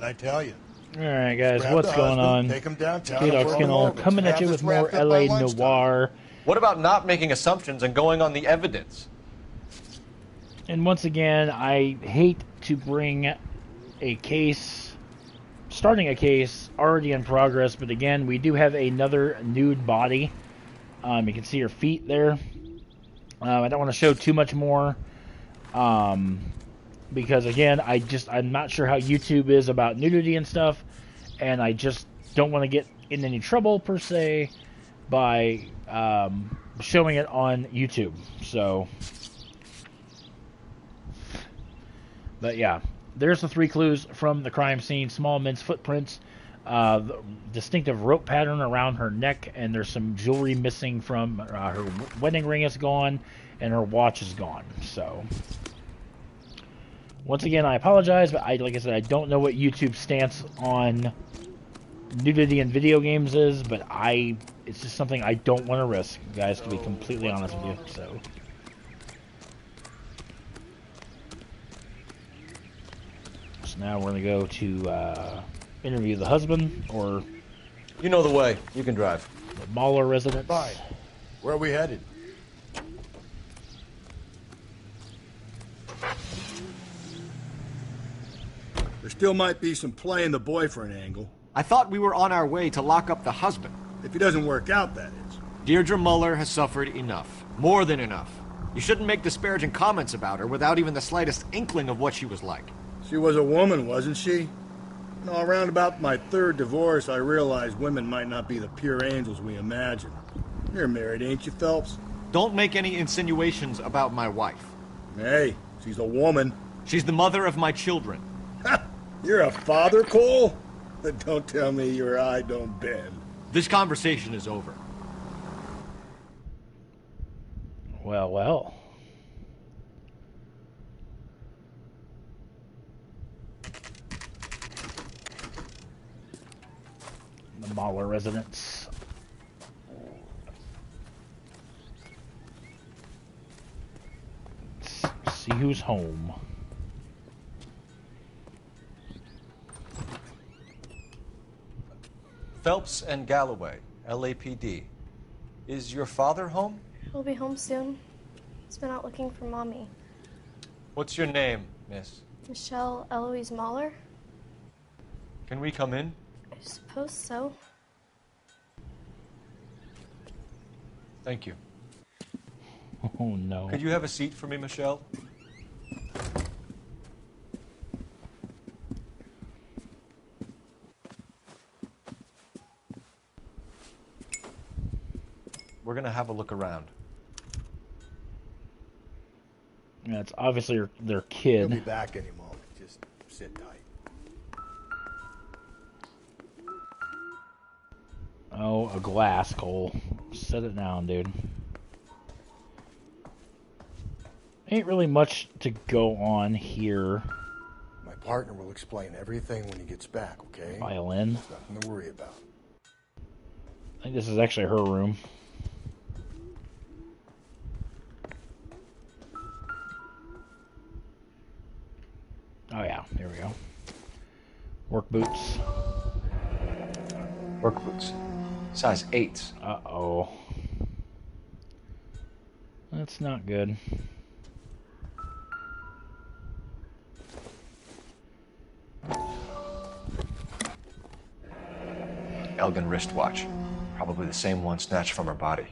What'd I tell you? Alright, guys, Grab what's the going husband, on? Take him downtown. GawdLike's Kennel coming at you with more LA Noire. What about not making assumptions and going on the evidence? And once again, I hate to bring a case, starting a case already in progress, but again, we do have another nude body. You can see her feet there. I don't want to show too much more, because again, I'm not sure how YouTube is about nudity and stuff, and I just don't want to get in any trouble per se by showing it on YouTube. So, but yeah, there's the 3 clues from the crime scene: small men's footprints, the distinctive rope pattern around her neck, and there's some jewelry missing from her wedding ring is gone, and her watch is gone. So, once again, I apologize, but like I said, I don't know what YouTube's stance on nudity in video games is, but it's just something I don't want to risk, guys, to be completely honest with you. So, now we're gonna go to interview the husband, or you know the way. You can drive. The Mahler residence. Fine. Where are we headed? There still might be some play in the boyfriend angle. I thought we were on our way to lock up the husband. If he doesn't work out, that is. Deirdre Muller has suffered enough. More than enough. You shouldn't make disparaging comments about her without even the slightest inkling of what she was like. She was a woman, wasn't she? No, around about my 3rd divorce, I realized women might not be the pure angels we imagine. You're married, ain't you, Phelps? Don't make any insinuations about my wife. Hey, she's a woman. She's the mother of my children. You're a father, Cole? Don't tell me your eye don't bend. This conversation is over. Well, well. The Mahler residence. Let's see who's home. Phelps and Galloway, LAPD. Is your father home? He'll be home soon. He's been out looking for Mommy. What's your name, miss? Michelle Eloise Mahler? Can we come in? I suppose so. Thank you. Oh, no. Could you have a seat for me, Michelle? We're gonna have a look around. Yeah, it's obviously their kid. He'll be back any moment. Just sit tight. Oh, a glass, Cole. Set it down, dude. Ain't really much to go on here. My partner will explain everything when he gets back, okay? Violin. There's nothing to worry about. I think this is actually her room. Oh yeah, here we go. Work boots. Work boots. Size 8s. Uh-oh. That's not good. Elgin wristwatch. Probably the same one snatched from her body.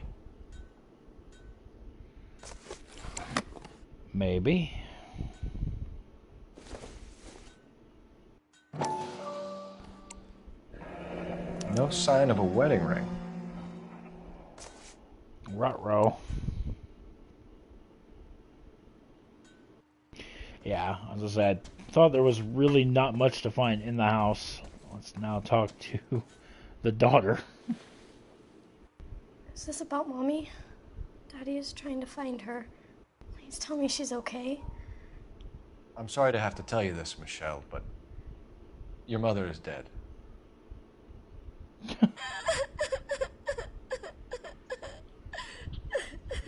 Maybe. No sign of a wedding ring. Ruh-roh. Yeah, as I said, thought there was really not much to find in the house. Let's now talk to the daughter. Is this about Mommy? Daddy is trying to find her. Please tell me she's okay. I'm sorry to have to tell you this, Michelle, but your mother is dead.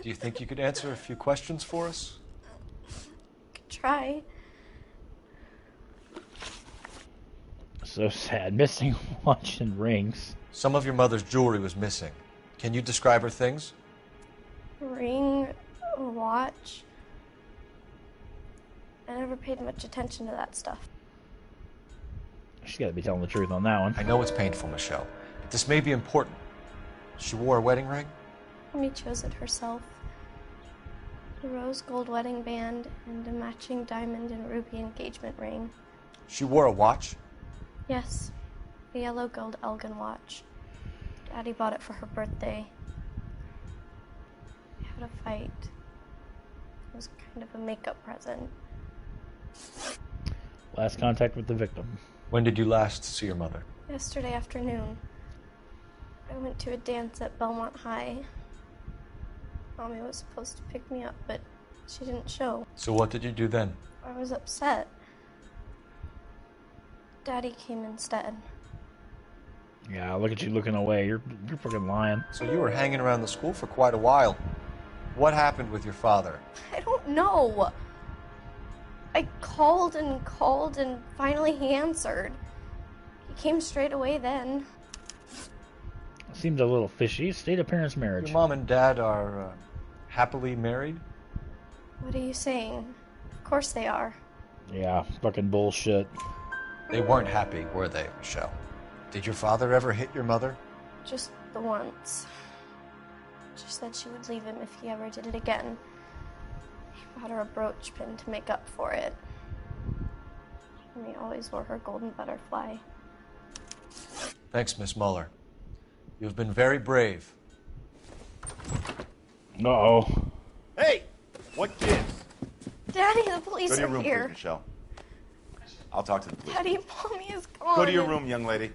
Do you think you could answer a few questions for us? Could try. So sad. Missing watch and rings. Some of your mother's jewelry was missing. Can you describe her things? Ring, a watch. I never paid much attention to that stuff. She's got to be telling the truth on that one. I know it's painful, Michelle, but this may be important. She wore a wedding ring? Mommy chose it herself. A rose gold wedding band and a matching diamond and ruby engagement ring. She wore a watch? Yes, a yellow gold Elgin watch. Daddy bought it for her birthday. We had a fight. It was kind of a makeup present. Last contact with the victim. When did you last see your mother? Yesterday afternoon, I went to a dance at Belmont High. Mommy was supposed to pick me up, but she didn't show. So what did you do then? I was upset. Daddy came instead. Yeah, look at you looking away. You're fucking lying. So you were hanging around the school for quite a while. What happened with your father? I don't know. I called and finally he answered. He came straight away then. Seems a little fishy. State of parents' marriage. Your mom and dad are happily married? What are you saying? Of course they are. Yeah, fucking bullshit. They weren't happy, were they, Michelle? Did your father ever hit your mother? Just the once. She said she would leave him if he ever did it again. He bought her a brooch pin to make up for it. And he always wore her golden butterfly. Thanks, Miss Muller. You've been very brave. Uh-oh. Hey! What gives? Daddy, the police Go to your are room, here. please, Michelle. I'll talk to the police. Daddy, Mommy is gone. Go to your room, young lady.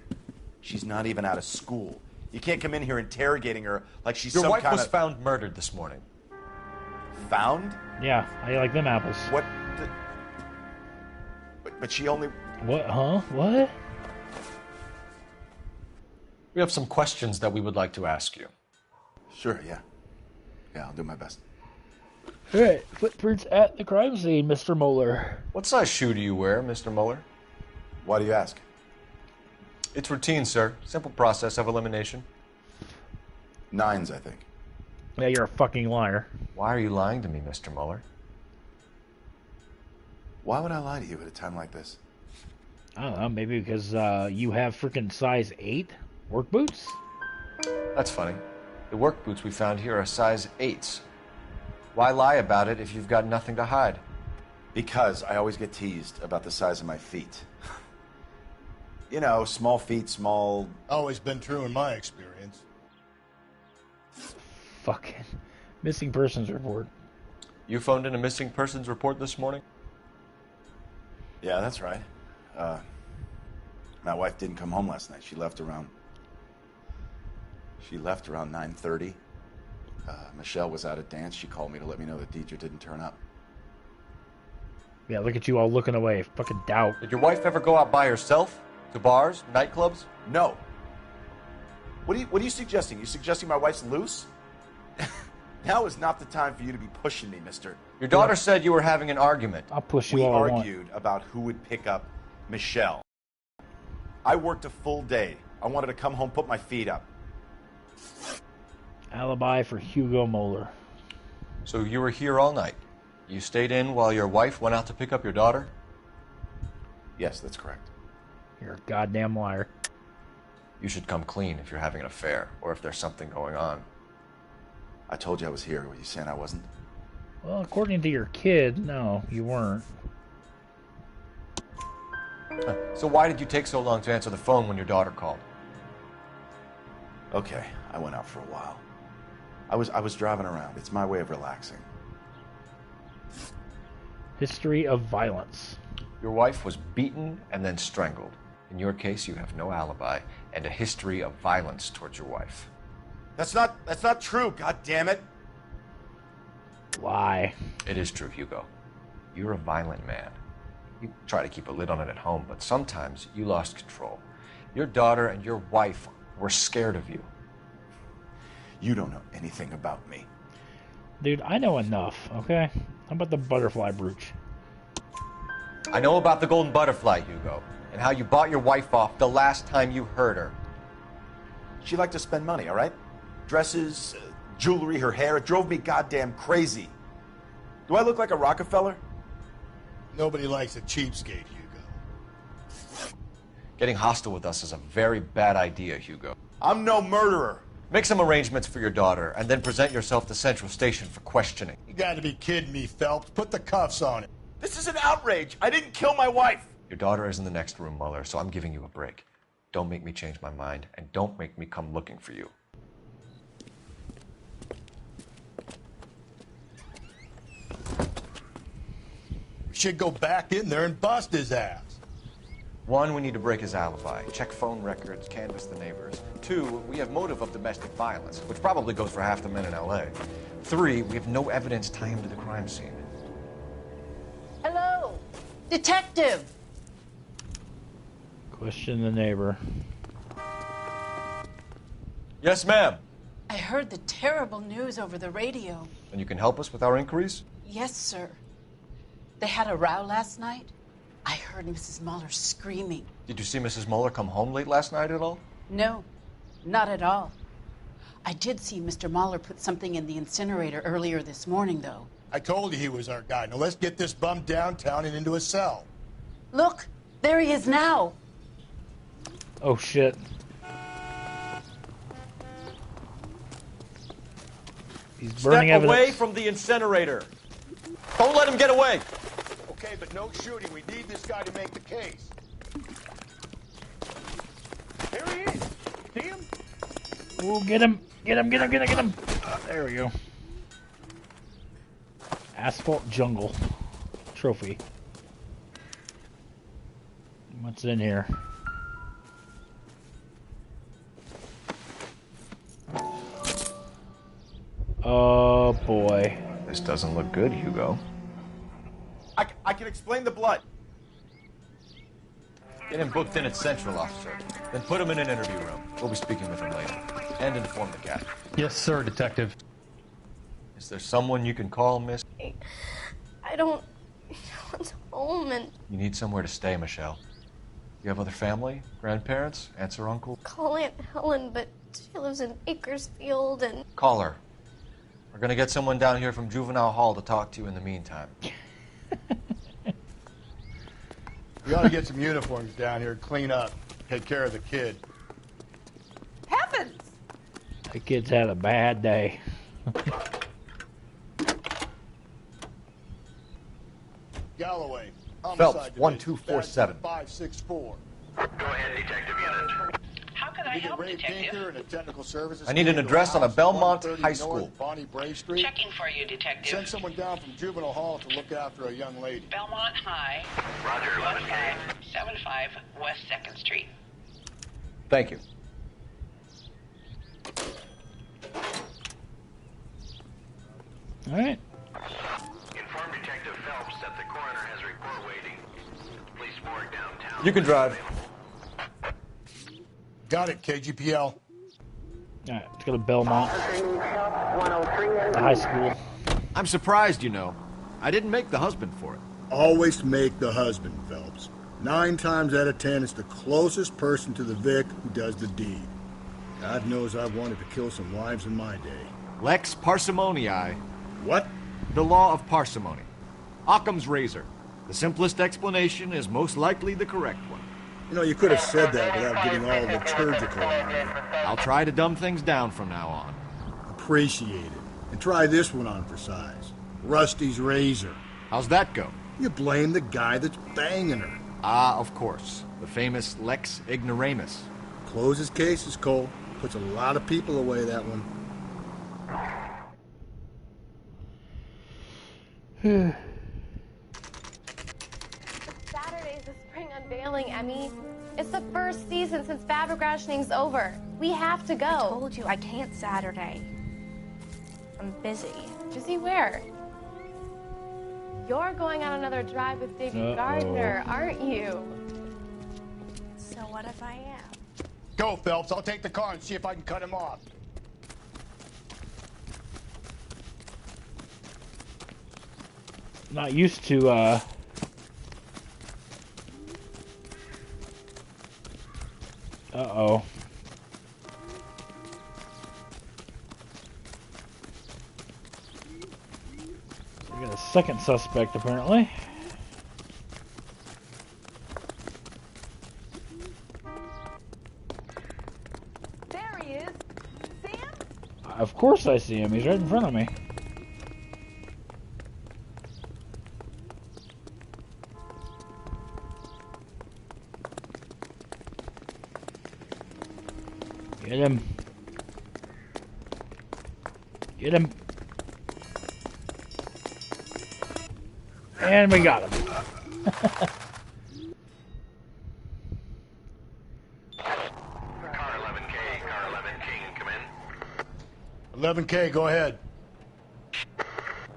She's not even out of school. You can't come in here interrogating her like she's Your some wife kind was of... found murdered this morning. Found? Yeah, I like them apples. What the... But she only... What? Huh? What? We have some questions that we would like to ask you. Sure, yeah. Yeah, I'll do my best. Alright, footprints at the crime scene, Mr. Moeller. What size shoe do you wear, Mr. Muller? Why do you ask? It's routine, sir. Simple process of elimination. 9s, I think. Yeah, you're a fucking liar. Why are you lying to me, Mr. Muller? Why would I lie to you at a time like this? I don't know, maybe because you have freaking size 8 work boots? That's funny. The work boots we found here are size 8s. Why lie about it if you've got nothing to hide? Because I always get teased about the size of my feet. You know, small feet, small... Always been true in my experience. Fucking missing persons report. You phoned in a missing persons report this morning? Yeah, that's right. My wife didn't come home last night. She left around 9:30. Michelle was at a dance. She called me to let me know that Deidre didn't turn up. Yeah, look at you all looking away. Fucking doubt. Did your wife ever go out by herself? To bars? Nightclubs? No. What are you suggesting? You suggesting my wife's loose? Now is not the time for you to be pushing me, mister. Your daughter said you were having an argument. I'll push you We all I want. argued about who would pick up Michelle. I worked a full day. I wanted to come home, put my feet up. Alibi for Hugo Moeller. So you were here all night. You stayed in while your wife went out to pick up your daughter? Yes, that's correct. You're a goddamn liar. You should come clean if you're having an affair, or if there's something going on. I told you I was here. Were you saying I wasn't? Well, according to your kid, no, you weren't. So why did you take so long to answer the phone when your daughter called? Okay, I went out for a while. I was driving around. It's my way of relaxing. History of violence. Your wife was beaten and then strangled. In your case, you have no alibi and a history of violence towards your wife. That's not true, god damn it. Lie. It is true, Hugo. You're a violent man. You try to keep a lid on it at home, but sometimes you lost control. Your daughter and your wife were scared of you. You don't know anything about me. Dude, I know enough, okay? How about the butterfly brooch? I know about the golden butterfly, Hugo. and how you bought your wife off the last time you heard her. She liked to spend money, all right? Dresses, jewelry, her hair. It drove me goddamn crazy. Do I look like a Rockefeller? Nobody likes a cheapskate, Hugo. Getting hostile with us is a very bad idea, Hugo. I'm no murderer. Make some arrangements for your daughter, and then present yourself to Central Station for questioning. You gotta be kidding me, Phelps. Put the cuffs on it. This is an outrage. I didn't kill my wife. Your daughter is in the next room, Mueller, so I'm giving you a break. Don't make me change my mind, and don't make me come looking for you. We should go back in there and bust his ass. 1, we need to break his alibi, check phone records, canvass the neighbors. 2, we have motive of domestic violence, which probably goes for half the men in L.A. 3, we have no evidence tying him to the crime scene. Hello, detective. Question the neighbor. Yes, ma'am. I heard the terrible news over the radio. And you can help us with our inquiries? Yes, sir. They had a row last night. I heard Mrs. Mueller screaming. Did you see Mrs. Mueller come home late last night at all? No, not at all. I did see Mr. Mueller put something in the incinerator earlier this morning, though. I told you he was our guy. Now let's get this bum downtown and into a cell. Look, there he is now. Oh, shit. He's burning Step away evidence. from the incinerator. Don't let him get away. Okay, but no shooting. We need this guy to make the case. There he is. See him? Oh, get him. Get him, get him, get him, get him. There we go. Asphalt Jungle trophy. What's in here? Oh boy. This doesn't look good, Hugo. I can explain the blood. Get him booked in at Central, officer. Then put him in an interview room. We'll be speaking with him later. And inform the captain. Yes, sir, detective. Is there someone you can call, miss? I don't want home and You need somewhere to stay, Michelle. You have other family? Grandparents? Aunts or uncles? call Aunt Helen, but she lives in Bakersfield and Call her. We're gonna get someone down here from Juvenile Hall to talk to you in the meantime. We ought to get some uniforms down here, clean up, take care of the kid. Heavens! The kid's had a bad day. Galloway. Phelps, Homicide Division, 1247. 564. Go ahead, Detective Unit. How can I We get help, Ray detective? Tinker and a technical services. I need an team to address on a house Belmont 130 High School. North Bonnie Bray Street. Checking for you, detective. Send someone down from Juvenile Hall to look after a young lady. Belmont High, Roger, 11K. 1575 West 2nd Street. Thank you. All right. Inform Detective Phelps that the coroner has a report waiting. Police morgue downtown. You can drive. Got it, KGPL. All right, let's go to Belmont. The high school. I'm surprised, you know. I didn't make the husband for it. Always make the husband, Phelps. 9 times out of 10, it's the closest person to the Vic who does the deed. God knows I've wanted to kill some wives in my day. Lex parsimoniae. What? The law of parsimony. Occam's razor. The simplest explanation is most likely the correct one. You know, you could have said that without getting all liturgical on me. I'll try to dumb things down from now on. Appreciate it. And try this one on for size. Rusty's razor. How's that go? You blame the guy that's banging her. Ah, of course. The famous Lex ignoramus. Closes cases, Cole. Puts a lot of people away, that one. Saturday's the spring unveiling, Emmy. It's the first season since fabric rationing's over. We have to go. I told you I can't Saturday. I'm busy. Busy where? You're going on another drive with Davy Gardner, aren't you? So what if I am? Go, Phelps. I'll take the car and see if I can cut him off. Not used to Uh-oh. We got a second suspect, apparently. There he is. See him? Of course I see him. He's right in front of me. Get him. Get him. And we got him. Car 11K, car 11 King, come in. 11K, go ahead.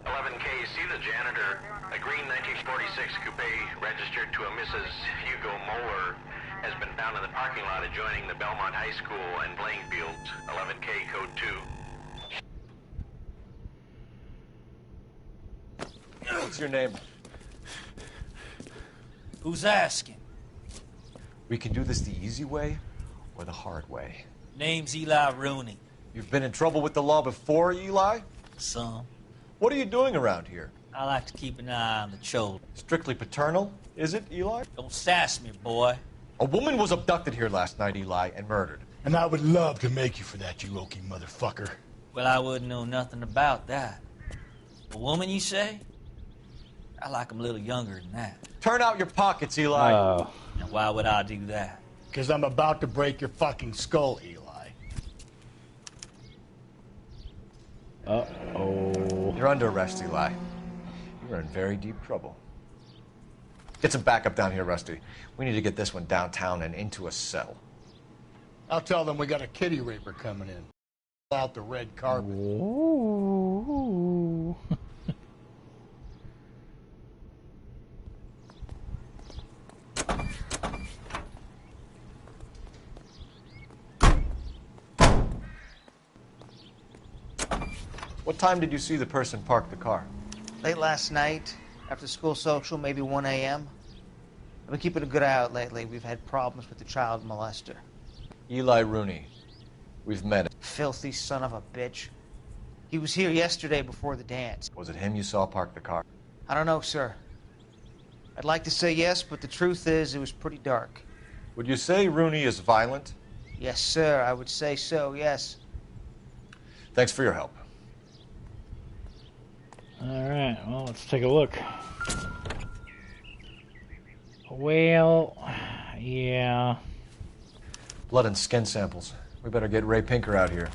11K, see the janitor. A green 1946 coupe registered to a Mrs. Hugo Moeller has been found in the parking lot adjoining the Belmont High School and playing fields. 11K, code 2. What's your name? Who's asking? We can do this the easy way or the hard way. Name's Eli Rooney. You've been in trouble with the law before, Eli? Some. What are you doing around here? I like to keep an eye on the children. Strictly paternal, is it, Eli? Don't sass me, boy. A woman was abducted here last night, Eli, and murdered. And I would love to make you for that, you Okie motherfucker. Well, I wouldn't know nothing about that. A woman, you say? I like 'em a little younger than that. Turn out your pockets, Eli. And why would I do that? Because I'm about to break your fucking skull, Eli. Uh-oh. You're under arrest, Eli. You're in very deep trouble. Get some backup down here, Rusty. We need to get this one downtown and into a cell. I'll tell them we got a kitty raper coming in. Out the red carpet. Ooh. What time did you see the person park the car? Late last night, after school social, maybe 1 a.m. I've been keeping a good eye out lately. We've had problems with the child molester. Eli Rooney. We've met him. Filthy son of a bitch. He was here yesterday before the dance. Was it him you saw park the car? I don't know, sir. I'd like to say yes, but the truth is it was pretty dark. Would you say Rooney is violent? Yes, sir. I would say so, yes. Thanks for your help. Alright, well, let's take a look. Well, yeah. Blood and skin samples. We better get Ray Pinker out here.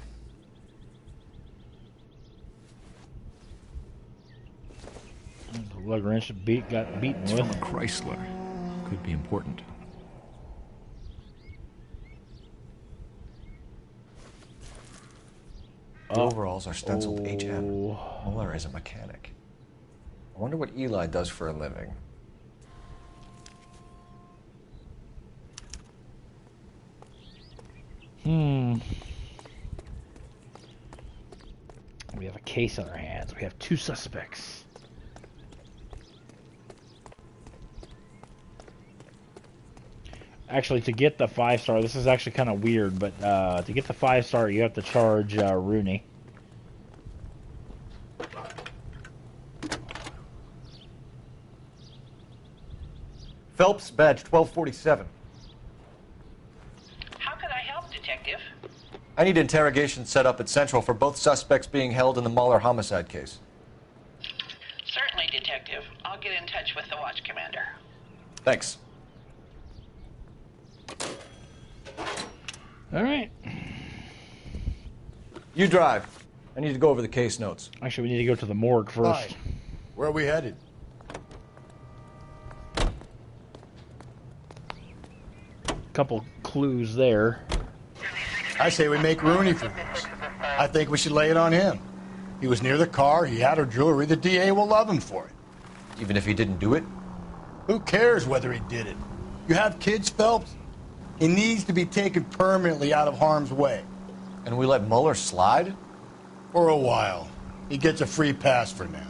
The lug wrench got beaten It's with. from a Chrysler. Could be important. The overalls are stenciled HM. Mueller is a mechanic. I wonder what Eli does for a living. We have a case on our hands. We have 2 suspects. Actually, to get the 5-star, this is actually kind of weird, but to get the 5-star, you have to charge Rooney. Phelps, badge 1247. How can I help, Detective? I need interrogation set up at Central for both suspects being held in the Mueller homicide case. Certainly, Detective. I'll get in touch with the watch commander. Thanks. All right. You drive. I need to go over the case notes. Actually, we need to go to the morgue first. Hi. Where are we headed? Couple clues there. I say we make Rooney for this. I think we should lay it on him. He was near the car, he had her jewelry, the DA will love him for it. Even if he didn't do it? Who cares whether he did it? You have kids, Phelps? He needs to be taken permanently out of harm's way. And we let Mueller slide? For a while. He gets a free pass for now.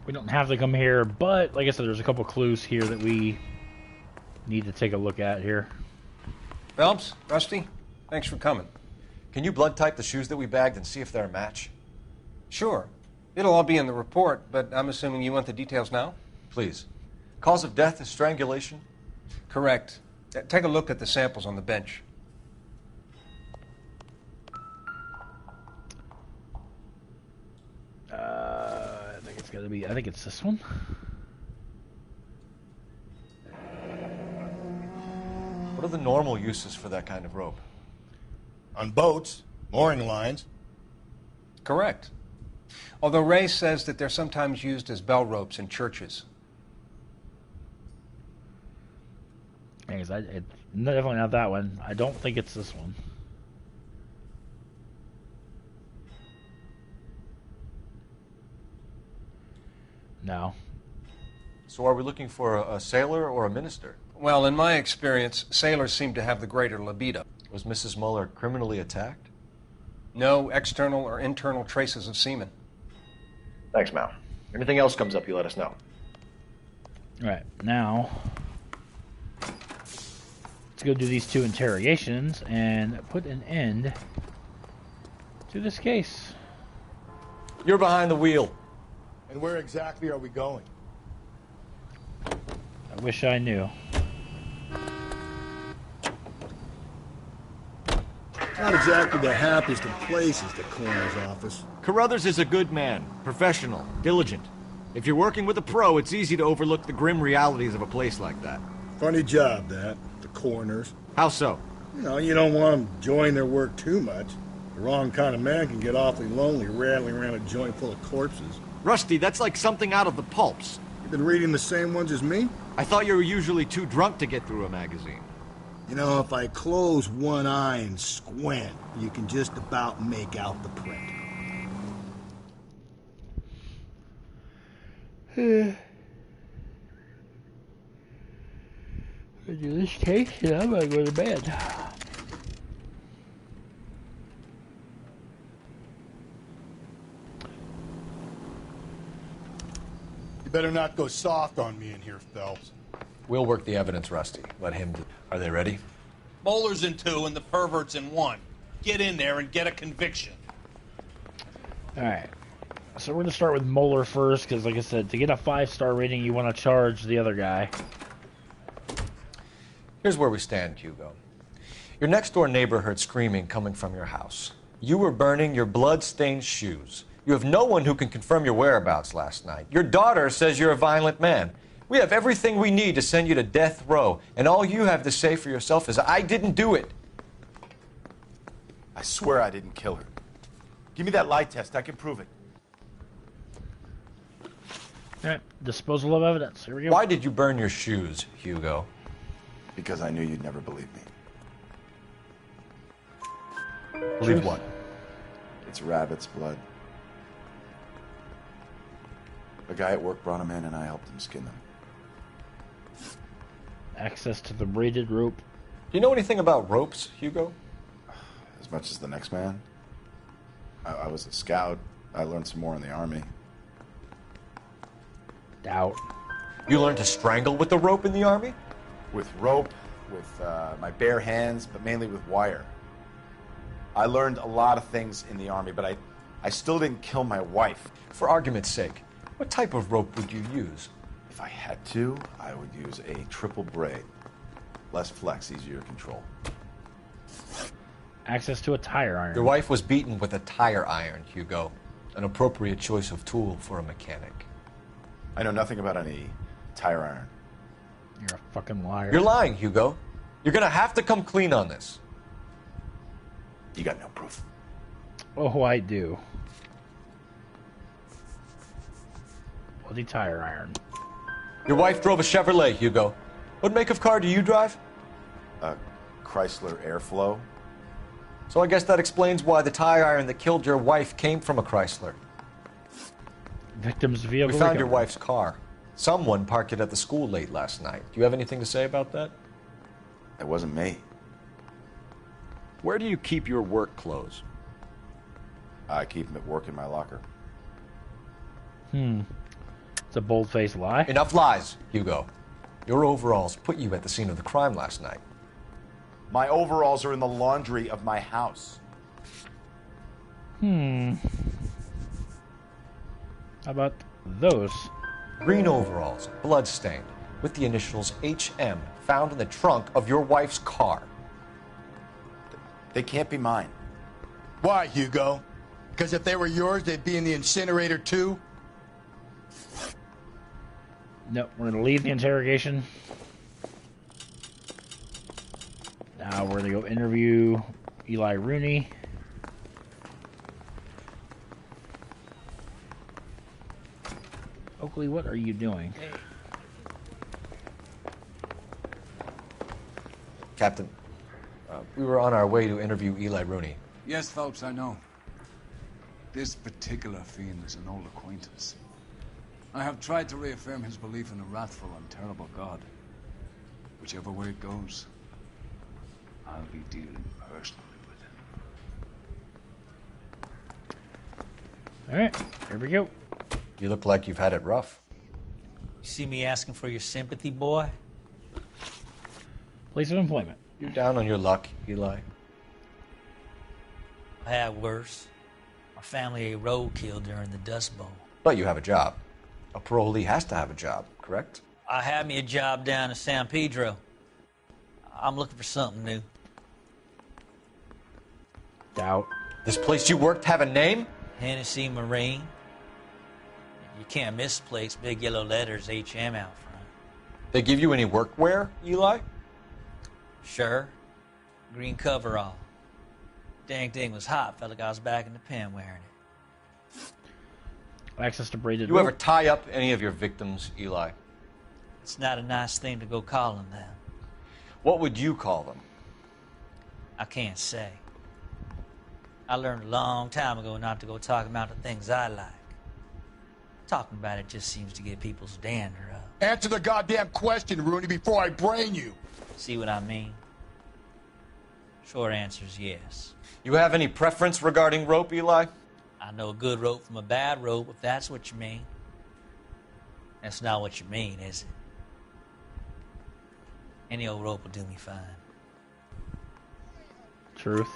We don't have to come here, but like I said, there's a couple clues here that we need to take a look at here. Phelps, Rusty, thanks for coming. Can you blood type the shoes that we bagged and see if they're a match? Sure. It'll all be in the report, but I'm assuming you want the details now? Please. Cause of death is strangulation? Correct. Take a look at the samples on the bench. I think it's gotta be, I think it's this one. What are the normal uses for that kind of rope? On boats, mooring lines. Correct. Although Ray says that they're sometimes used as bell ropes in churches. It's definitely not that one. I don't think it's this one. No. So are we looking for a sailor or a minister? Well, in my experience, sailors seem to have the greater libido. Was Mrs. Muller criminally attacked? No external or internal traces of semen. Thanks, Mal. Anything else comes up, you let us know. Alright, now let's go do these 2 interrogations and put an end to this case. You're behind the wheel. And where exactly are we going? I wish I knew. Not exactly the happiest of places, the coroner's office. Carruthers is a good man, professional, diligent. If you're working with a pro, it's easy to overlook the grim realities of a place like that. Funny job, that. The coroner's. How so? You know, you don't want them enjoying their work too much. The wrong kind of man can get awfully lonely rattling around a joint full of corpses. Rusty, that's like something out of the pulps. You've been reading the same ones as me? I thought you were usually too drunk to get through a magazine. You know, if I close one eye and squint, you can just about make out the print. I do this case, and I'm gonna go to bed. You better not go soft on me in here, Phelps. We'll work the evidence, Rusty. Let him do. Are they ready? Bowler's in 2 and the pervert's in 1. Get in there and get a conviction. Alright. So we're going to start with Moeller first, because like I said, to get a 5-star rating, you want to charge the other guy. Here's where we stand, Hugo. Your next-door neighbor heard screaming coming from your house. You were burning your blood-stained shoes. You have no one who can confirm your whereabouts last night. Your daughter says you're a violent man. We have everything we need to send you to death row, and all you have to say for yourself is, I didn't do it. I swear I didn't kill her. Give me that lie test. I can prove it. Alright, disposal of evidence. Here we go. Why did you burn your shoes, Hugo? Because I knew you'd never believe me. Believe what? It's rabbit's blood. A guy at work brought them in and I helped him skin them. Access to the braided rope. Do you know anything about ropes, Hugo? As much as the next man. I was a scout. I learned some more in the army. Doubt. You learned to strangle with the rope in the army? With rope, with my bare hands, but mainly with wire. I learned a lot of things in the army, but I still didn't kill my wife. For argument's sake, what type of rope would you use? If I had to, I would use a triple braid. Less flex, easier to control. Access to a tire iron. Your wife was beaten with a tire iron, Hugo. An appropriate choice of tool for a mechanic. I know nothing about any tire iron. You're a fucking liar. You're lying, Hugo. You're gonna have to come clean on this. You got no proof. Oh, I do. Bloody tire iron. Your wife drove a Chevrolet, Hugo. What make of car do you drive? A Chrysler Airflow. So I guess that explains why the tire iron that killed your wife came from a Chrysler. Victim's vehicle. We found your wife's car. Someone parked it at the school late last night. Do you have anything to say about that? It wasn't me. Where do you keep your work clothes? I keep them at work in my locker. It's a bold-faced lie. Enough lies, Hugo. Your overalls put you at the scene of the crime last night. My overalls are in the laundry of my house. How about those? Green overalls, blood-stained, with the initials HM found in the trunk of your wife's car. They can't be mine. Why, Hugo? Because if they were yours, they'd be in the incinerator too? Nope, we're going to leave the interrogation. Now we're going to go interview Eli Rooney. Oakley, what are you doing? Captain, we were on our way to interview Eli Rooney. Yes, Phelps, I know. This particular fiend is an old acquaintance. I have tried to reaffirm his belief in a wrathful and terrible God. Whichever way it goes, I'll be dealing personally with him. Alright, here we go. You look like you've had it rough. You see me asking for your sympathy, boy? Place of employment. You down on your luck, Eli? I had worse. My family ate roadkill during the Dust Bowl. But you have a job. A parolee has to have a job, correct? I had me a job down in San Pedro. I'm looking for something new. Doubt. This place you worked have a name? Hennessy Marine. You can't miss the place. Big yellow letters, HM out front. They give you any workwear, Eli? Sure. Green coverall. Dang thing was hot. Felt like I was back in the pen wearing it. Access to braided You ever tie up any of your victims, Eli? It's not a nice thing to go calling them. What would you call them? I can't say. I learned a long time ago not to go talking about the things I like. Talking about it just seems to get people's dander up. Answer the goddamn question, Rooney, before I brain you. See what I mean? Short answer is yes. You have any preference regarding rope, Eli? I know a good rope from a bad rope, if that's what you mean. That's not what you mean, is it? Any old rope will do me fine. Truth.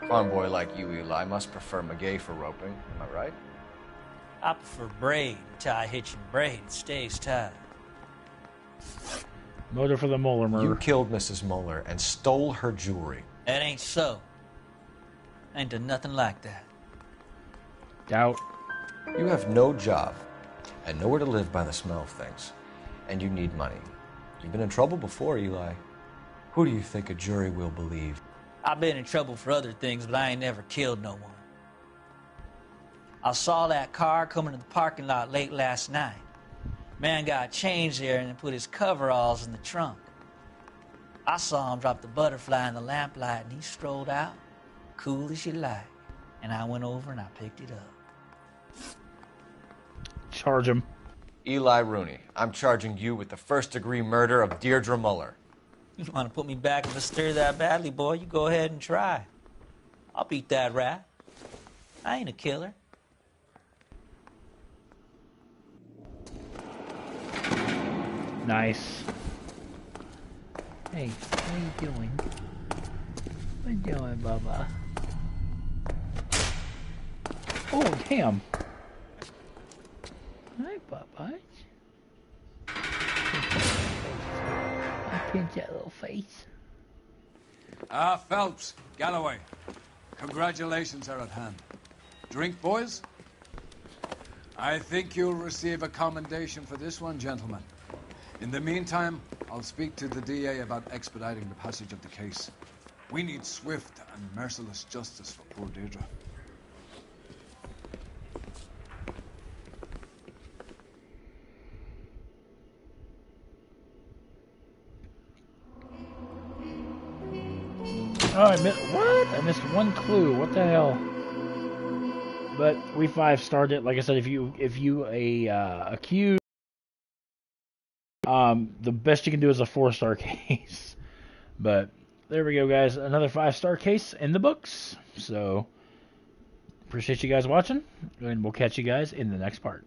A farm boy like you, Eli, must prefer McGay for roping. Am I right? I prefer braid. Tie, hitch, and braid. It stays tied. Motive for the Moeller murder. You killed Mrs. Moeller and stole her jewelry. That ain't so. I ain't done nothing like that. Doubt. You have no job and nowhere to live by the smell of things. And you need money. You've been in trouble before, Eli. Who do you think a jury will believe? I've been in trouble for other things, but I ain't never killed no one. I saw that car coming to the parking lot late last night. Man got changed there and put his coveralls in the trunk. I saw him drop the butterfly in the lamplight and he strolled out, cool as you like. And I went over and I picked it up. Charge him. Eli Rooney, I'm charging you with the first-degree murder of Deirdre Muller. You want to put me back in the stir that badly, boy? You go ahead and try. I'll beat that rat. I ain't a killer. Nice. Hey, how you doing? What you doing, Bubba? Oh, damn. Hi, Bubba. I pinch that little face. Phelps, Galloway, congratulations are at hand. Drink, boys? I think you'll receive a commendation for this one, gentlemen. In the meantime, I'll speak to the DA about expediting the passage of the case. We need swift and merciless justice for poor Deirdre. Oh, I missed what? I missed one clue. What the hell? But we 5-starred it. Like I said, if you accuse, the best you can do is a 4-star case. But there we go, guys. Another 5-star case in the books. So appreciate you guys watching, and we'll catch you guys in the next part.